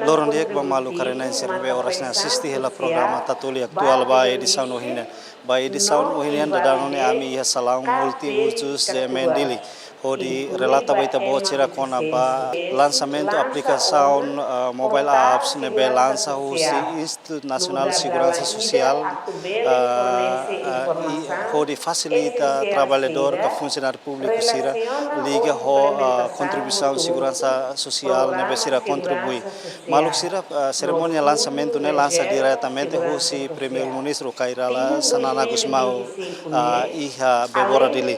loron diek ba malu karena serbe orasnya assisti hela programa tatuli aktual ba edição ohine ba edição ohine da danone ami ya salam multi usus mendili Hodi relata baita bocira kona ba lançamento aplicação mobile apps nebe lança o Instituto Nacional de Segurança Social hodi facilita trabalhador que funcionário público sira liga ho contribuição segurança social nebe sira contribui maluk sira cerimônia lançamento ne lança diretamente o si primeiro ministro Kairala Sanana Gusmao iha bebora dili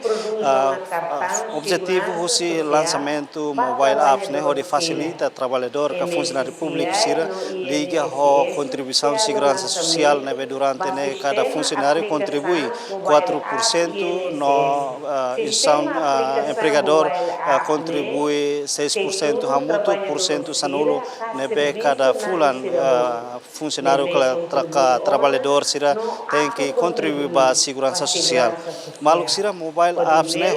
objetivo husi lançamento mobile apps né onde facilita trabalhador que funcionário público sira liga ho contribuição segurança social né durante né cada funcionário contribui 4% no instituição empregador contribui 6% hamutu % sanulo né cada fulan funcionário que trabalhador sira tem que contribuir para a segurança social maluk sira mobile apps né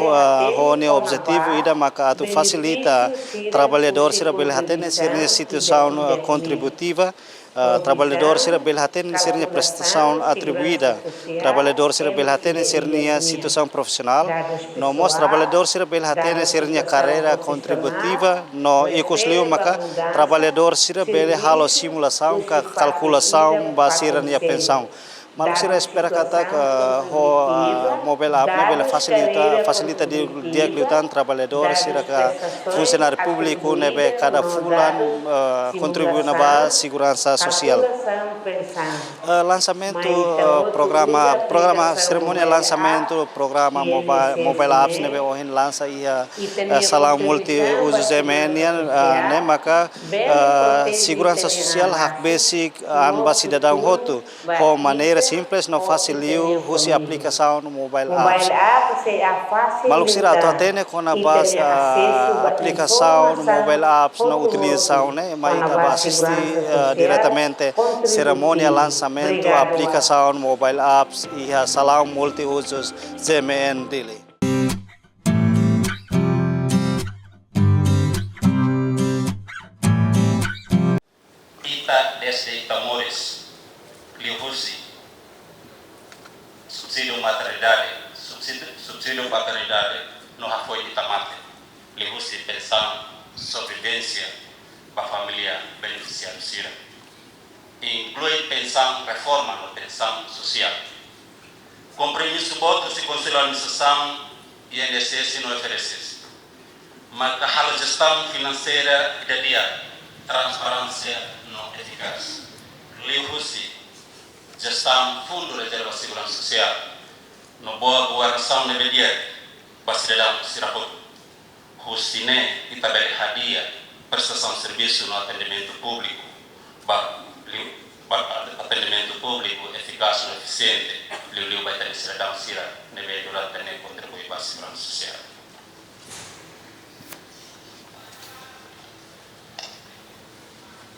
hone objetivo ida maka atu facilita trabalhador sira belhatene sirnya situação contributiva trabalhador sira belhatene sirnya prestação atribuída trabalhador sira belhatene sirnya situação profissional nomos trabalhador sira belhatene sirnya carreira contributiva no ecosistema maka trabalhador sira bele halo simulação calculação basirnya pensão maluk sira espera kata que ho mobile app ne bela facilita dia kliutan trabalhador sira ka funcionário público ne be cada fulan contribui na ba segurança social lançamento programa cerimônia lançamento programa mobile apps ne be ohin lança ia salam multi usus emenian ne maka segurança social hak basic an ba cidadão hotu ho maneira simples no facilio husi aplicação no mobile apps maluk sira to atene kona bas aplicação no mobile apps no utilização né mas ita assistir diretamente cerimônia lançamento aplicação mobile apps e salam multi usos ZMN dele Ita desde Tamores Liuhusi subsídio maternidade no apoio de Tamate, Lihusi pensão sobrevivência para a família beneficiária sira. Inclui pensão reforma no pensão social. Compromisso voto se conselho administração e INSS não oferece. Mas a gestão financeira e dia transparência não eficaz. Lihusi gestão fundo de reserva segurança social no boa governação de media basidadam siraput husine itabel hadiah prestação de serviço no atendimento público atendimento público eficaz e eficiente liu vai ter cidadão sira nebe durante ne contribui para a segurança social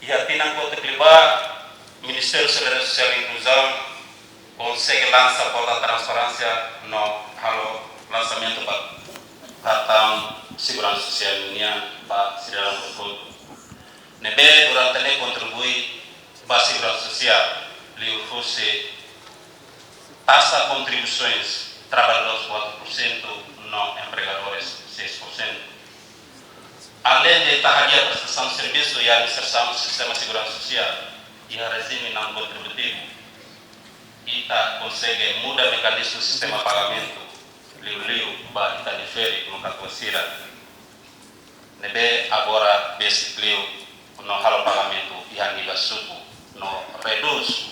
e a tinang kota kliba Ministério Seguridade Social e Inclusão consegue lançar a transparência no halo lançamento para segurança social para cidadão todo. Nebe durante ele contribui para a segurança social, ele fosse taxa contribuições trabalhadores 4%, não empregadores 6%. Além de tahadia prestação de serviço e administração do sistema de segurança social, e a regime não contributivo, ita consegue mudar o mecanismo do sistema de pagamento, liu para ita difere no cacuacira. Nebe agora basic liu no halo pagamento e a nível suco no reduz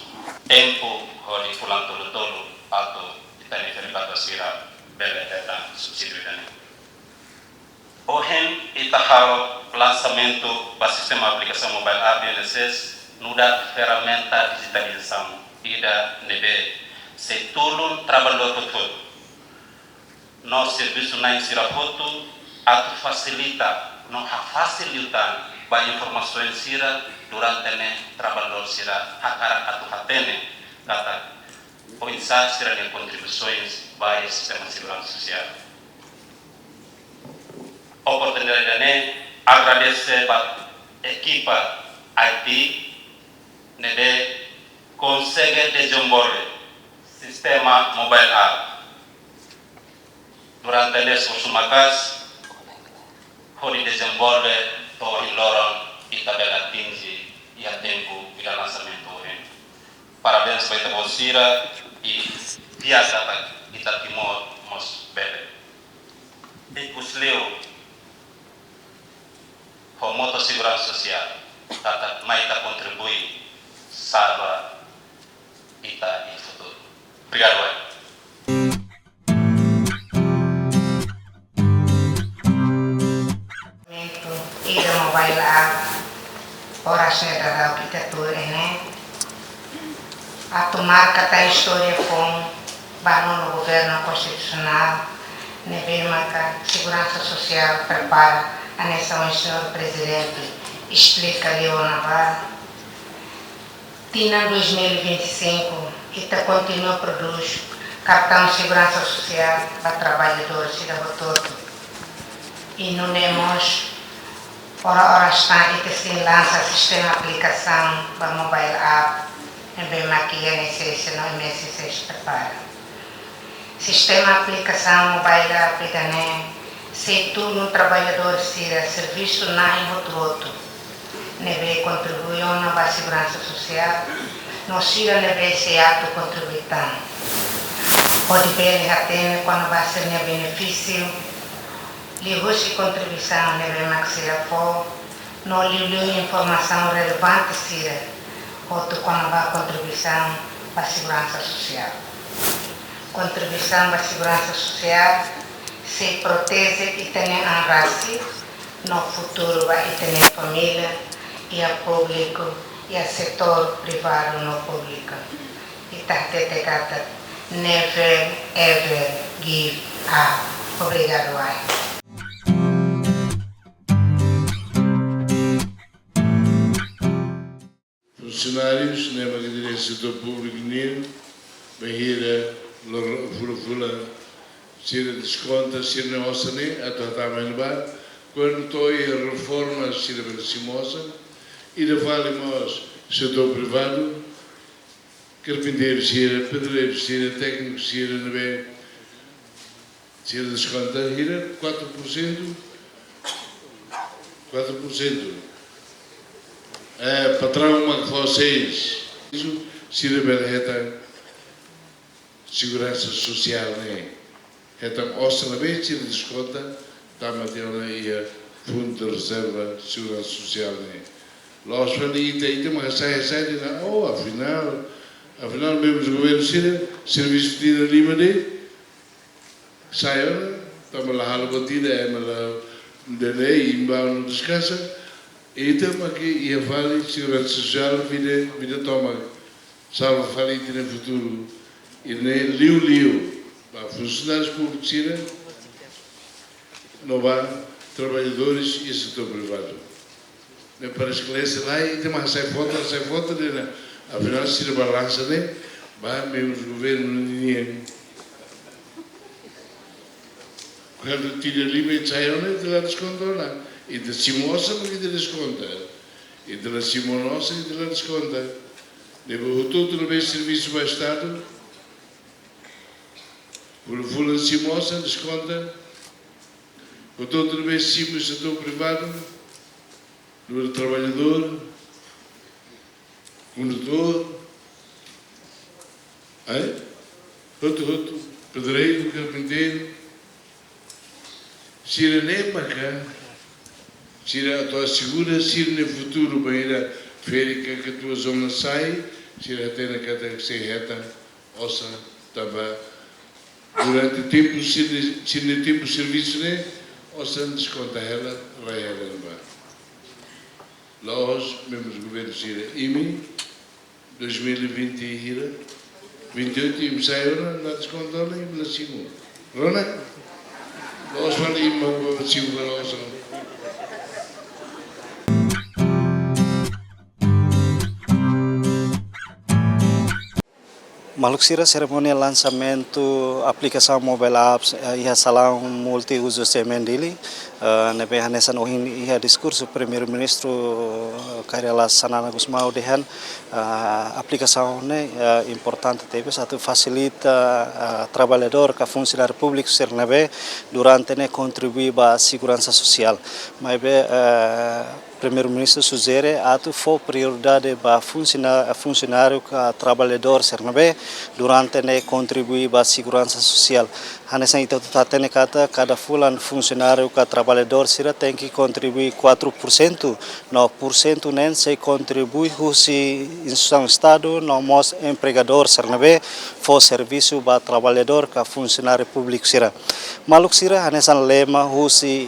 tempo de pulang tolo atau ita difere cacuacira bela data subsídio dane. Ohen ita halo lançamento para sistema de aplicação mobile app INSS nuda ferramenta digitalização ida nebe se tulun trabalhador todo no serviço na insirapoto atu facilita no facilitan ba informações sira durante ne trabalhador sira hakara atu hatene kata poinsa sira de contribuições para o sistema de segurança social oportunidade ne agradece ba equipa IT nede consegue desenvolver sistema mobile app durante les osumakas hori desenvolve to hiloron itabela tingi e a tempo para lançamento. Parabéns para a Bolsira e piada para Timor mos bebe. E os leu com motossegurança social, tata mais ta contribui salva ita e futuro. Obrigado. Ida mobile app, orasnya da arquitetura, né? A tomar a história com no governo constitucional, a segurança social prepara a nação, o senhor presidente explica ali o Navarro. Tina 2025, que continua a produzir cartão de segurança social para trabalhadores e da todo. E não temos, ora está, e se lança sistema de aplicação para mobile app. Bem maquia necessário, não é necessário prepara. Sistema aplicação mobile aplicação, se tu um trabalhador tira serviço na em outro, neve contribuição na segurança social, não tira neve se ato contribuição. Pode ver até quando vai ser benefício, livros contribuição neve maxila for, não livro informação relevante tira. Outro quando vai contribuição para a segurança social. Contribuição para a segurança social se protege e tem a raça, no futuro vai ter família e a público e a setor privado no público. E está detectada never ever give up. Obrigado, ai. Funcionários, na Magadinha Setor Público, Bahia, Fula, Sira Desconta, Sira Ossane, a Tatama Bar, quando estou a reforma Sira Simosa, e da Valimos, setor privado, carpinteiro Sira, pedreiro Sira, técnico Sira, Sira Desconta, Hira, 4%. Patrão uma vocês isso se rebeleta segurança social né então outra vez se desconta tá material e fundo de reserva segurança social né nós falei tem uma sai na afinal mesmo o governo serviço de lima de saiu estamos lá a batida é mal de lei inbound descansa. Então, aqui ia falar de segurança social, vida toma, salva falar no futuro, e nem liu, para funcionários públicos, não vá trabalhadores e setor privado. Parece que lá e tem uma sai foto, afinal, se a balança, né? Vai mesmo os governos não ninguém. Quando tira limite, saiu, né? De lá descontou lá. E da Simosa que te desconta, e da Simonosa que te desconta. Depois todo o serviço do Estado, por Fula Simosa desconta, o todo o setor privado, do trabalhador, condutor, outro, pedreiro, carpinteiro, Sirenema, cá. Se a tua segura, se no futuro para férica que a tua zona sai, se a tena que se reta, ossa, também. Durante o tempo, se no tempo serviço, né, ossa desconta ela, vai ela não. Nós, mesmo os governos, IMI, 2020, 28, e saiu na desconta, e na segunda. Rona? Nós falamos, uma segunda, ossa. Maluksira cerimônia lançamento aplicação mobile apps e salão multiuso semendili nebe hanesan ohin iha diskurso primeiro-ministro Kairala Sanana Gusmao dehan aplicação importante teve satu facilita trabalhador que funcionário público ser nebe durante contribuir para a segurança social. Mas primeiro-ministro sugere atu for prioridade para funcionário que trabalhador ser nebe durante contribuir para a segurança social. Hanesan itu tatene kata cada fulan funcionário que trabalhador sira tem que contribuir 4%, 9% nem se contribui se instituição estado no mos empregador sernabe for serviço para trabalhador que funcionário público sira. Maluk sira hanesan lema se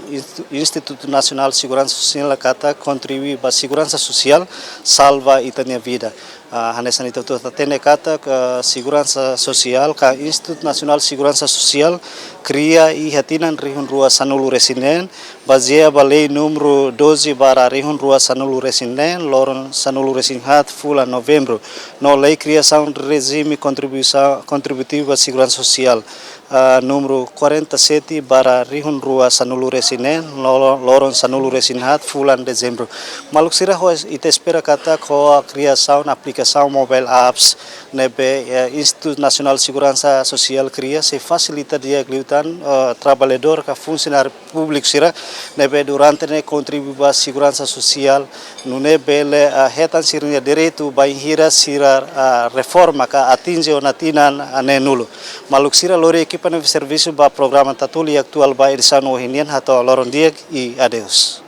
Instituto Nacional de Segurança Social kata contribuir para a segurança social salva itania vida. Hanesan itu tatene kata ke segurança social ka Instituto Nacional de Segurança Social cria e hatinan rihun rua sanulu resinen baseia balei número 12 bara rihun rua sanulu resinen loron sanulu resinhat fula novembro no lei criação de regime contributivo à segurança social número 47 bara rihun rua sanulu resinen loron sanulu resinhat fulan dezembro. Maluk sira ite espera kata ko a criação aplicação mobile apps nebe Instituto Nacional de Segurança Social cria se facilita dia gliutan trabalhador que funcionário público sira nebe durante contribui para a segurança social no nebe retan sirnya direito baihira sira reforma que atinge o natinan anenulo. Maluk sira lori equipa de serviço para programa tatuli actual ba edição ohinian atau loron dia e adeus.